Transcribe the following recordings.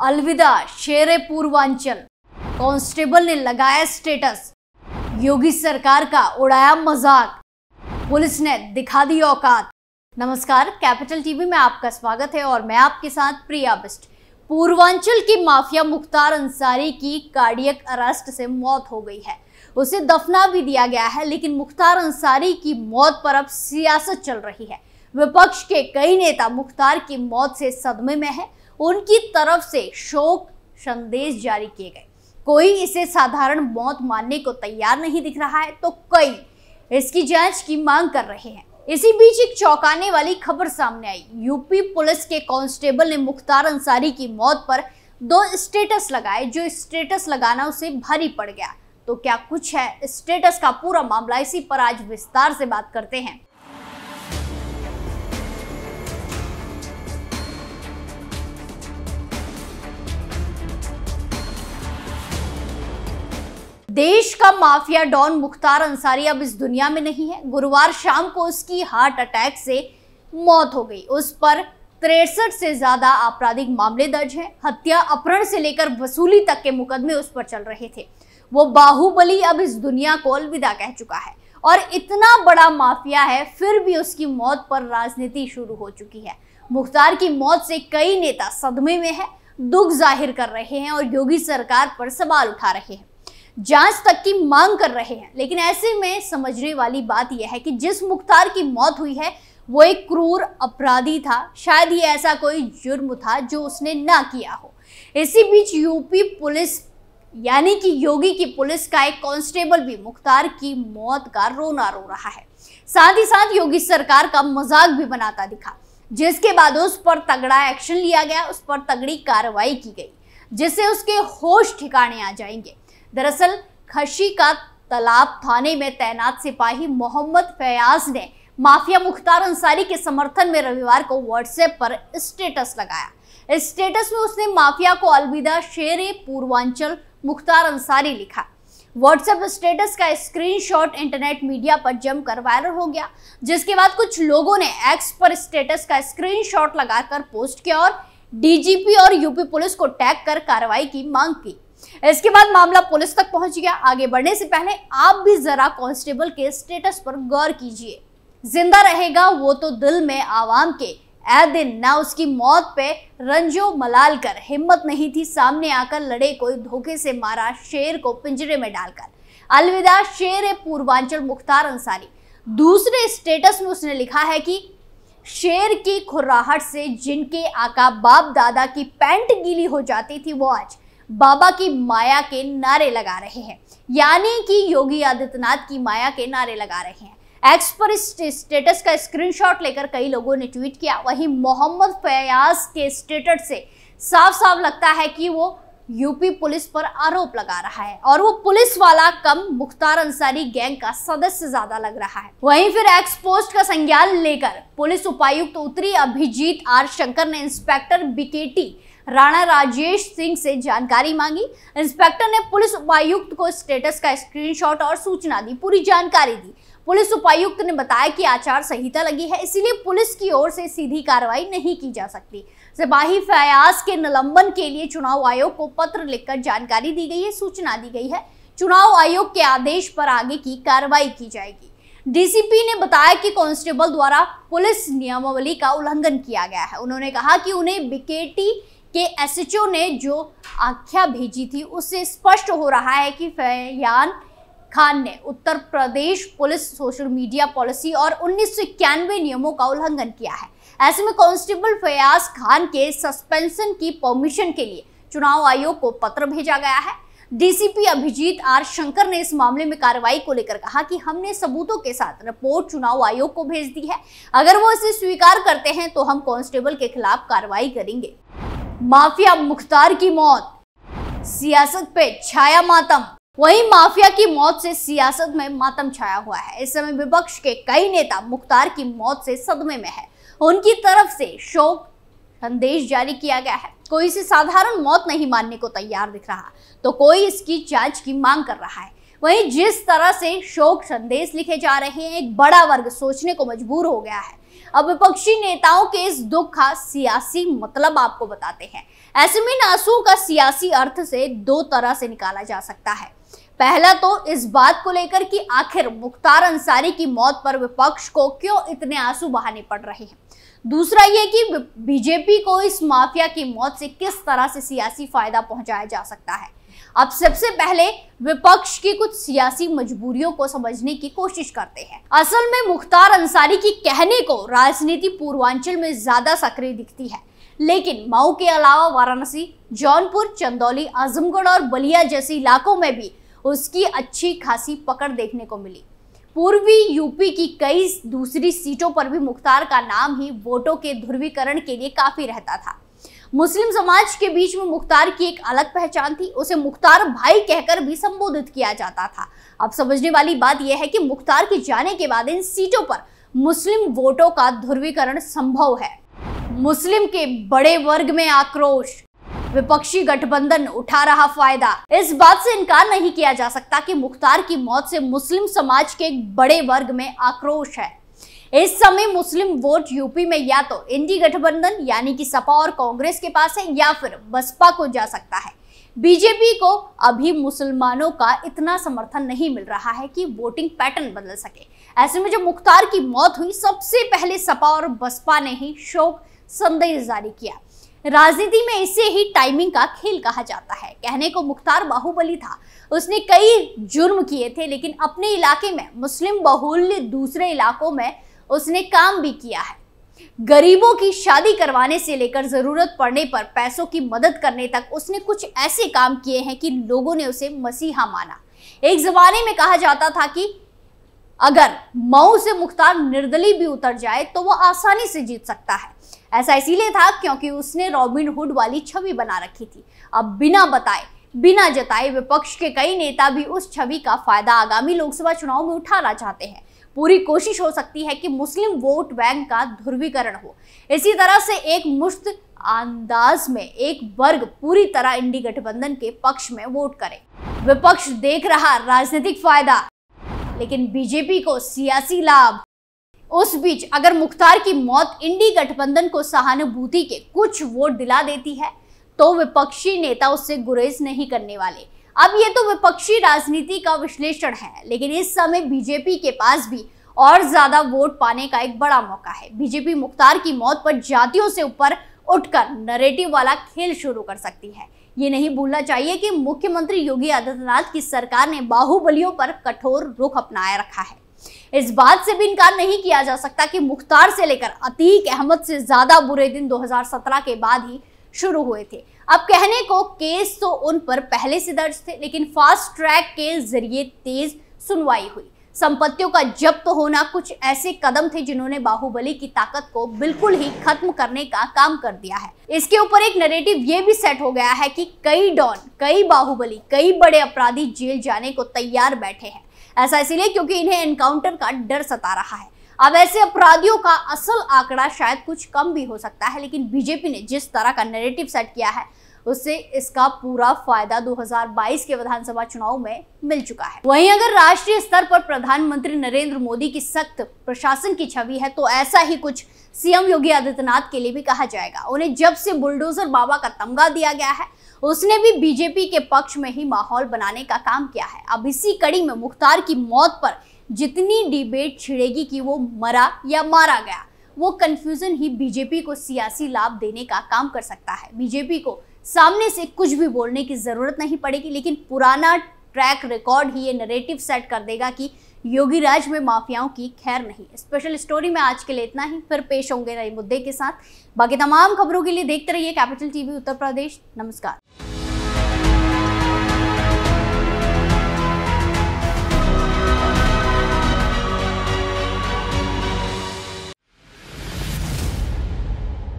अलविदा शेरे पूर्वांचल, कांस्टेबल ने लगाया स्टेटस, योगी सरकार का उड़ाया मजाक, पुलिस ने दिखा दी औकात। नमस्कार, कैपिटल टीवी में आपका स्वागत है और मैं आपके साथ प्रिया बिस्ट। पूर्वांचल की माफिया मुख्तार अंसारी की कार्डियक अरेस्ट से मौत हो गई है। उसे दफना भी दिया गया है, लेकिन मुख्तार अंसारी की मौत पर अब सियासत चल रही है। विपक्ष के कई नेता मुख्तार की मौत से सदमे में है। उनकी तरफ से शोक संदेश जारी किए गए। कोई इसे साधारण मौत मानने को तैयार नहीं दिख रहा है, तो कई इसकी जांच की मांग कर रहे हैं। इसी बीच एक चौंकाने वाली खबर सामने आई। यूपी पुलिस के कांस्टेबल ने मुख्तार अंसारी की मौत पर 2 स्टेटस लगाए, जो स्टेटस लगाना उसे भारी पड़ गया। तो क्या कुछ है स्टेटस का पूरा मामला, इसी पर आज विस्तार से बात करते हैं। देश का माफिया डॉन मुख्तार अंसारी अब इस दुनिया में नहीं है। गुरुवार शाम को उसकी हार्ट अटैक से मौत हो गई। उस पर 63 से ज्यादा आपराधिक मामले दर्ज हैं। हत्या, अपहरण से लेकर वसूली तक के मुकदमे उस पर चल रहे थे। वो बाहुबली अब इस दुनिया को अलविदा कह चुका है और इतना बड़ा माफिया है, फिर भी उसकी मौत पर राजनीति शुरू हो चुकी है। मुख्तार की मौत से कई नेता सदमे में है, दुख जाहिर कर रहे हैं और योगी सरकार पर सवाल उठा रहे हैं, जांच तक की मांग कर रहे हैं। लेकिन ऐसे में समझने वाली बात यह है कि जिस मुख्तार की मौत हुई है वो एक क्रूर अपराधी था। शायद ये ऐसा कोई जुर्म था जो उसने ना किया हो। इसी बीच यूपी पुलिस यानी कि योगी की पुलिस का एक कांस्टेबल भी मुख्तार की मौत का रोना रो रहा है। साथ ही साथ योगी सरकार का मजाक भी बनाता दिखा, जिसके बाद उस पर तगड़ा एक्शन लिया गया, उस पर तगड़ी कार्रवाई की गई, जिससे उसके होश ठिकाने आ जाएंगे। दरअसल खशी का तालाब थाने में तैनात सिपाही मोहम्मद फयाज ने माफिया मुख्तार अंसारी के समर्थन में रविवार को व्हाट्सएप पर स्टेटस लगाया। इस स्टेटस में उसने माफिया को अलविदा शेरे पूर्वांचल मुख्तार अंसारी लिखा। व्हाट्सएप स्टेटस का स्क्रीनशॉट इंटरनेट मीडिया पर जमकर वायरल हो गया, जिसके बाद कुछ लोगों ने एक्स पर स्टेटस का स्क्रीनशॉट लगाकर पोस्ट किया और डीजीपी और यूपी पुलिस को टैग कर कार्रवाई की मांग की। इसके बाद मामला पुलिस तक पहुंच गया। आगे बढ़ने से पहले आप भी जरा कांस्टेबल के स्टेटस पर गौर कीजिए। जिंदा रहेगा वो तो दिल में आवाम के, ए दिन ना उसकी मौत पे रंजो मलाल कर, हिम्मत नहीं थी सामने आकर लड़े कोई, धोखे से मारा शेर को पिंजरे में डालकर, अलविदा शेर पूर्वांचल मुख्तार अंसारी। दूसरे स्टेटस में उसने लिखा है कि शेर की खुर्राहट से जिनके आका बाप दादा की पैंट गीली हो जाती थी, वो आज बाबा की माया के नारे लगा रहे हैं, यानी कि योगी आदित्यनाथ की माया के नारे लगा रहे हैं। एक्स पर इस स्टेटस का स्क्रीनशॉट लेकर कई लोगों ने ट्वीट किया। वहीं मोहम्मद फयाज के स्टेटस से साफ साफ लगता है कि वो यूपी पुलिस पर आरोप लगा रहा है और वो पुलिस वाला कम मुख्तार अंसारी गैंग का सदस्य ज्यादा लग रहा है। वहीं फिर एक्स पोस्ट का संज्ञान लेकर पुलिस उपायुक्त उत्तरी अभिजीत आर शंकर ने इंस्पेक्टर बीकेटी राणा राजेश सिंह से जानकारी मांगी। इंस्पेक्टर ने पुलिस उपायुक्त को स्टेटस का स्क्रीनशॉट और सूचना दी, पूरी जानकारी दी। पुलिस उपायुक्त ने बताया कि आचार संहिता लगी है, इसीलिए पुलिस की ओर से सीधी कार्रवाई नहीं की जा सकती। सिपाही फयाज के निलंबन के लिए चुनाव आयोग को पत्र लिखकर जानकारी दी गई है, सूचना दी गई है। चुनाव आयोग के आदेश पर आगे की कार्रवाई की जाएगी। डीसीपी ने बताया कि कांस्टेबल द्वारा पुलिस नियमावली का उल्लंघन किया गया है। उन्होंने कहा कि उन्हें बीकेटी के एसएचओ ने जो आख्या भेजी थी उससे स्पष्ट हो रहा है कि फयान खान ने Uttar Pradesh police social media policy और 1991 नियमों का उल्लंघन किया है। ऐसे में कांस्टेबल फयाज खान के सस्पेंशन की परमिशन के लिए चुनाव आयोग को पत्र भेजा गया है। डीसीपी अभिजीत आर शंकर ने इस मामले में कार्रवाई को लेकर कहा कि हमने सबूतों के साथ रिपोर्ट चुनाव आयोग को भेज दी है। अगर वो इसे स्वीकार करते हैं तो हम कांस्टेबल के खिलाफ कार्रवाई करेंगे। माफिया मुख्तार की मौत, सियासत पे छाया मातम। वहीं माफिया की मौत से सियासत में मातम छाया हुआ है। इस समय विपक्ष के कई नेता मुख्तार की मौत से सदमे में है। उनकी तरफ से शोक संदेश जारी किया गया है। कोई इसे साधारण मौत नहीं मानने को तैयार दिख रहा, तो कोई इसकी जांच की मांग कर रहा है। वहीं जिस तरह से शोक संदेश लिखे जा रहे हैं, एक बड़ा वर्ग सोचने को मजबूर हो गया है। अब विपक्षी नेताओं के इस दुख का सियासी मतलब आपको बताते हैं। ऐसे में इन आंसुओं का सियासी अर्थ से दो तरह से निकाला जा सकता है। पहला तो इस बात को लेकर कि आखिर मुख्तार अंसारी की मौत पर विपक्ष को क्यों इतने आंसू बहाने पड़ रहे हैं। दूसरा ये कि बीजेपी को इस माफिया की मौत से किस तरह से सियासी फायदा पहुंचाया जा सकता है। अब सबसे पहले विपक्ष की कुछ सियासी मजबूरियों को समझने की कोशिश करते हैं। असल में मुख्तार अंसारी की कहने को राजनीति पूर्वांचल में ज्यादा सक्रिय दिखती है, लेकिन मऊ के अलावा वाराणसी, जौनपुर, चंदौली, आजमगढ़ और बलिया जैसे इलाकों में भी उसकी अच्छी खासी पकड़ देखने को मिली। पूर्वी यूपी की कई दूसरी सीटों पर भी मुख्तार का नाम ही वोटों के ध्रुवीकरण के लिए काफी रहता था। मुस्लिम समाज के बीच में मुख्तार की एक अलग पहचान थी, उसे मुख्तार भाई कहकर भी संबोधित किया जाता था। अब समझने वाली बात यह है कि मुख्तार के जाने के बाद इन सीटों पर मुस्लिम वोटों का ध्रुवीकरण संभव है। मुस्लिम के बड़े वर्ग में आक्रोश, विपक्षी गठबंधन उठा रहा फायदा। इस बात से इनकार नहीं किया जा सकता कि मुख्तार की मौत से मुस्लिम समाज के एक बड़े वर्ग में आक्रोश है। इस समय मुस्लिम वोट यूपी में या तो इंडी गठबंधन यानी कि सपा और कांग्रेस के पास है या फिर बसपा को जा सकता है। बीजेपी को अभी मुसलमानों का इतना समर्थन नहीं मिल रहा है कि वोटिंग पैटर्न बदल सके। ऐसे में जब मुख्तार की मौत हुई, सबसे पहले सपा और बसपा ने ही शोक संदेश जारी किया। राजनीति में इसे ही टाइमिंग का खेल कहा जाता है। कहने को मुख्तार बाहुबली था, उसने कई जुर्म किए थे, लेकिन अपने इलाके में मुस्लिम बहुल्य दूसरे इलाकों में उसने काम भी किया है। गरीबों की शादी करवाने से लेकर जरूरत पड़ने पर पैसों की मदद करने तक उसने कुछ ऐसे काम किए हैं कि लोगों ने उसे मसीहा माना। एक जमाने में कहा जाता था कि अगर मऊ से मुख्तार निर्दलीय भी उतर जाए तो वो आसानी से जीत सकता है। ऐसा इसीलिए था क्योंकि उसने रॉबिन हुड वाली छवि बना रखी थी। अब बिना बताए बिना जताए विपक्ष के कई नेता भी उस छवि का फायदा आगामी लोकसभा चुनाव में उठाना चाहते हैं। पूरी कोशिश हो सकती है कि मुस्लिम वोट बैंक का ध्रुवीकरण हो। इसी तरह से एक मुश्त अंदाज में एक वर्ग पूरी तरह इंडी गठबंधन के पक्ष में वोट करे। विपक्ष देख रहा राजनीतिक फायदा, लेकिन बीजेपी को सियासी लाभ। उस बीच अगर मुख्तार की मौत इंडी गठबंधन को सहानुभूति के कुछ वोट दिला देती है तो विपक्षी नेता उससे गुरेज नहीं करने वाले। अब ये तो विपक्षी राजनीति का विश्लेषण है, लेकिन इस समय बीजेपी के पास भी और ज्यादा वोट पाने का एक बड़ा मौका है। बीजेपी मुख्तार की मौत पर जातियों से ऊपर उठकर नैरेटिव वाला खेल शुरू कर सकती है। ये नहीं भूलना चाहिए कि मुख्यमंत्री योगी आदित्यनाथ की सरकार ने बाहुबलियों पर कठोर रुख अपनाया रखा है। इस बात से भी इनकार नहीं किया जा सकता कि मुख्तार से लेकर अतीक अहमद से ज्यादा बुरे दिन 2017 के बाद ही शुरू हुए थे। अब कहने को केस तो उन पर पहले से दर्ज थे, लेकिन फास्ट ट्रैक के जरिए तेज सुनवाई हुई। संपत्तियों का जब्त होना कुछ ऐसे कदम थे जिन्होंने बाहुबली की ताकत को बिल्कुल ही खत्म करने का काम कर दिया है। इसके ऊपर एक नैरेटिव ये भी सेट हो गया है कि कई डॉन, कई बाहुबली, कई बड़े अपराधी जेल जाने को तैयार बैठे हैं। ऐसा इसलिए क्योंकि इन्हें एनकाउंटर का डर सता रहा है। अब ऐसे अपराधियों का असल आंकड़ा शायद कुछ कम भी हो सकता है, लेकिन बीजेपी ने जिस तरह का नैरेटिव सेट किया है उससे इसका पूरा फायदा 2022 के विधानसभा चुनाव में मिल चुका है। वहीं अगर राष्ट्रीय स्तर पर प्रधानमंत्री नरेंद्र मोदी की सख्त प्रशासन की छवि है तो ऐसा ही कुछ सीएम योगी आदित्यनाथ के लिए भी कहा जाएगा। उन्हें जब से बुलडोजर बाबा का तमगा दिया गया है, उसने भी बीजेपी के पक्ष में ही माहौल बनाने का काम किया है। अब इसी कड़ी में मुख्तार की मौत पर जितनी डिबेट छिड़ेगी कि वो मरा या मारा गया, वो कंफ्यूजन ही बीजेपी को सियासी लाभ देने का काम कर सकता है। बीजेपी को सामने से कुछ भी बोलने की जरूरत नहीं पड़ेगी, लेकिन पुराना ट्रैक रिकॉर्ड ही ये नैरेटिव सेट कर देगा कि योगी राज में माफियाओं की खैर नहीं। स्पेशल स्टोरी में आज के लिए इतना ही, फिर पेश होंगे नए मुद्दे के साथ। बाकी तमाम खबरों के लिए देखते रहिए कैपिटल टीवी उत्तर प्रदेश। नमस्कार।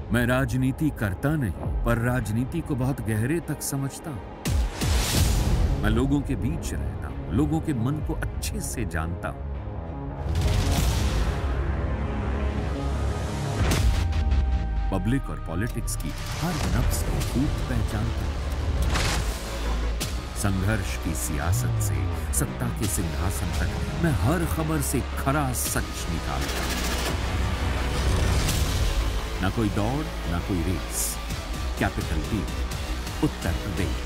मैं राजनीति करता नहीं, पर राजनीति को बहुत गहरे तक समझता हूं। मैं लोगों के बीच रहता हूं, लोगों के मन को अच्छे से जानता हूं। पब्लिक और पॉलिटिक्स की हर नब्ज को खूब पहचानता हूं। संघर्ष की सियासत से सत्ता के सिंहासन तक मैं हर खबर से खरा सच निकालता हूं। ना कोई दौड़, ना कोई race. Capital B, Uttar Pradesh.